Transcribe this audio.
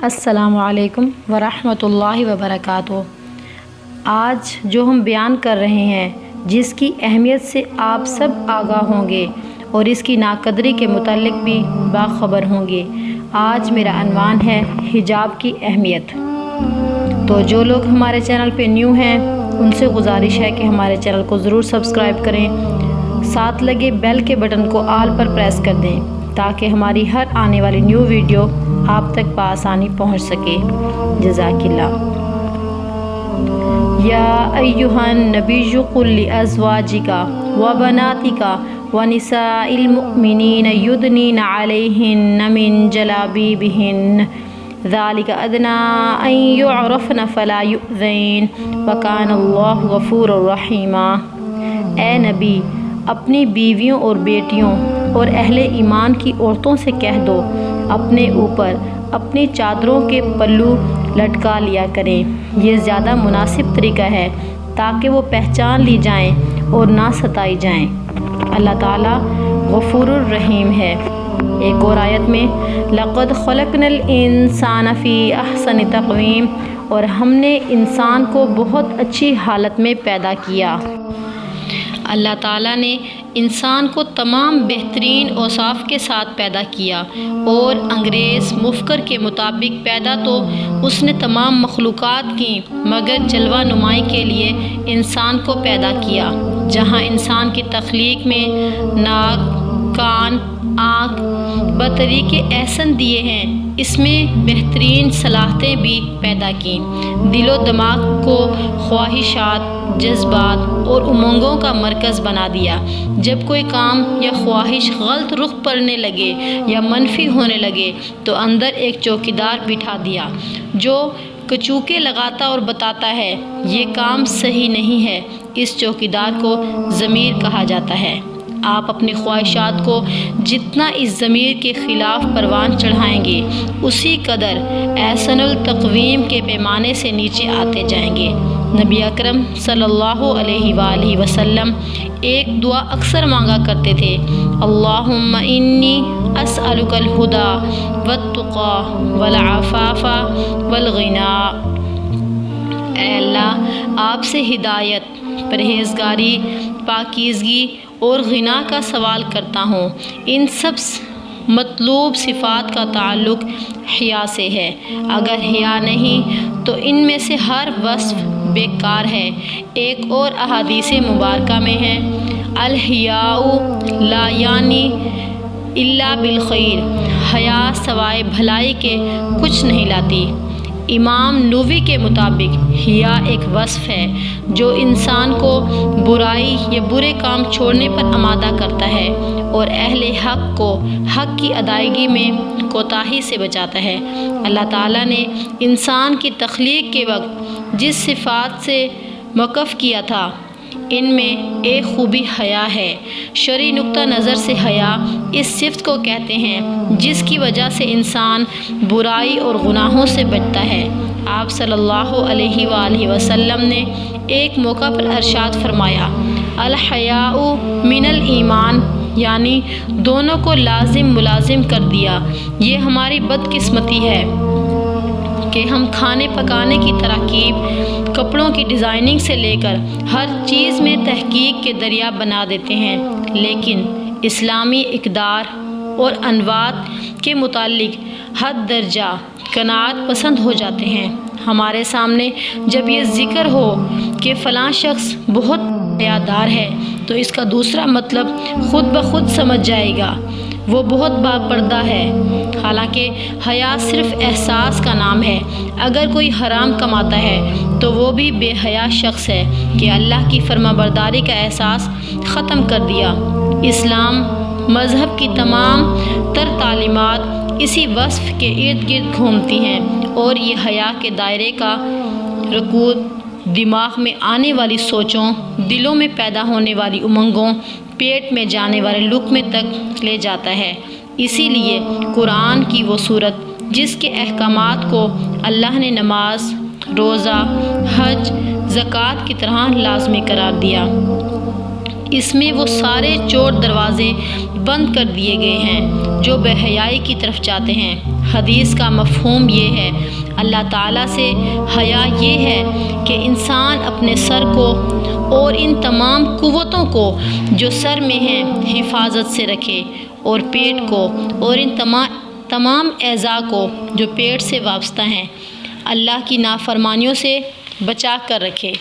السلام علیکم ورحمۃ اللہ وبرکاتہ۔ آج جو ہم بیان کر رہے ہیں جس کی اہمیت سے آپ سب آگاہ ہوں گے اور اس کی ناقدری کے متعلق بھی باخبر ہوں گے۔ آج میرا عنوان ہے حجاب کی اہمیت۔ تو جو لوگ ہمارے چینل پہ نیو ہیں ان سے گزارش ہے کہ ہمارے چینل کو ضرور سبسکرائب کریں، ساتھ لگے بیل کے بٹن کو آل پر پریس کر دیں تاکہ ہماری ہر آنے والی نیو ویڈیو آپ تک بآسانی پہنچ سکے۔ جزاک اللہ۔ یا ایھا النبی قل لازواجک وبناتک ونساء المؤمنین یدنین علیہن من جلابیبہن ذلک ادنی ان یعرفن فلا یؤذین وکان اللہ غفورا رحیما۔ اے نبی، اپنی بیویوں اور بیٹیوں اور اہل ایمان کی عورتوں سے کہہ دو اپنے اوپر اپنی چادروں کے پلو لٹکا لیا کریں، یہ زیادہ مناسب طریقہ ہے تاکہ وہ پہچان لی جائیں اور نہ ستائی جائیں۔ اللہ تعالیٰ غفور الرحیم ہے۔ ایک اور آیت میں لقد خلقنا الانسان فی احسن تقویم، اور ہم نے انسان کو بہت اچھی حالت میں پیدا کیا۔ اللہ تعالیٰ نے انسان کو تمام بہترین اوصاف کے ساتھ پیدا کیا، اور انگریز مفکر کے مطابق پیدا تو اس نے تمام مخلوقات کی مگر جلوہ نمائی کے لیے انسان کو پیدا کیا۔ جہاں انسان کی تخلیق میں ناک، کان، آنکھ بطریق احسن دیے ہیں، اس میں بہترین صلاحیتیں بھی پیدا کیں۔ دل و دماغ کو خواہشات، جذبات اور امنگوں کا مرکز بنا دیا۔ جب کوئی کام یا خواہش غلط رخ پڑنے لگے یا منفی ہونے لگے تو اندر ایک چوکیدار بٹھا دیا جو کچوکے لگاتا اور بتاتا ہے یہ کام صحیح نہیں ہے۔ اس چوکیدار کو ضمیر کہا جاتا ہے۔ آپ اپنی خواہشات کو جتنا اس ضمیر کے خلاف پروان چڑھائیں گے اسی قدر احسن التقویم کے پیمانے سے نیچے آتے جائیں گے۔ نبی اکرم صلی اللہ علیہ وآلہ وسلم ایک دعا اکثر مانگا کرتے تھے، اللہم انی اسألک الہدی والتقی والعفاف والغنی۔ اے اللہ، آپ سے ہدایت، پرہیزگاری، پاکیزگی اور غنا کا سوال کرتا ہوں۔ ان سب مطلوب صفات کا تعلق حیا سے ہے۔ اگر حیا نہیں تو ان میں سے ہر وصف بیکار ہے۔ ایک اور احادیث مبارکہ میں ہے، الحیاء لا یعنی الا بالخیر، حیا سوائے بھلائی کے کچھ نہیں لاتی۔ امام نووی کے مطابق حیا ایک وصف ہے جو انسان کو برائی یا برے کام چھوڑنے پر آمادہ کرتا ہے اور اہل حق کو حق کی ادائیگی میں کوتاہی سے بچاتا ہے۔ اللہ تعالیٰ نے انسان کی تخلیق کے وقت جس صفات سے موقف کیا تھا ان میں ایک خوبی حیا ہے۔ شرعی نقطہ نظر سے حیا اس صفت کو کہتے ہیں جس کی وجہ سے انسان برائی اور گناہوں سے بچتا ہے۔ آپ صلی اللہ علیہ وآلہ وسلم نے ایک موقع پر ارشاد فرمایا، الحیاء من الایمان، یعنی دونوں کو لازم ملازم کر دیا۔ یہ ہماری بدقسمتی ہے کہ ہم کھانے پکانے کی تراکیب، کپڑوں کی ڈیزائننگ سے لے کر ہر چیز میں تحقیق کے دریا بنا دیتے ہیں، لیکن اسلامی اقدار اور انوات کے متعلق حد درجہ قناعت پسند ہو جاتے ہیں۔ ہمارے سامنے جب یہ ذکر ہو کہ فلاں شخص بہت حیادار ہے تو اس کا دوسرا مطلب خود بخود سمجھ جائے گا وہ بہت باپردہ ہے۔ حالانکہ حیا صرف احساس کا نام ہے۔ اگر کوئی حرام کماتا ہے تو وہ بھی بے حیا شخص ہے کہ اللہ کی فرما برداری کا احساس ختم کر دیا۔ اسلام مذہب کی تمام تر تعلیمات اسی وصف کے ارد گرد گھومتی ہیں، اور یہ حیا کے دائرے کا رکود دماغ میں آنے والی سوچوں، دلوں میں پیدا ہونے والی امنگوں، پیٹ میں جانے والے لقمے تک لے جاتا ہے۔ اسی لیے قرآن کی وہ صورت جس کے احکامات کو اللہ نے نماز، روزہ، حج، زکوٰۃ کی طرح لازمی قرار دیا، اس میں وہ سارے چور دروازے بند کر دیے گئے ہیں جو بے حیائی کی طرف جاتے ہیں۔ حدیث کا مفہوم یہ ہے، اللہ تعالیٰ سے حیا یہ ہے کہ انسان اپنے سر کو اور ان تمام قوتوں کو جو سر میں ہیں حفاظت سے رکھے، اور پیٹ کو اور ان تمام اعضاء کو جو پیٹ سے وابستہ ہیں اللہ کی نافرمانیوں سے بچا کر رکھے۔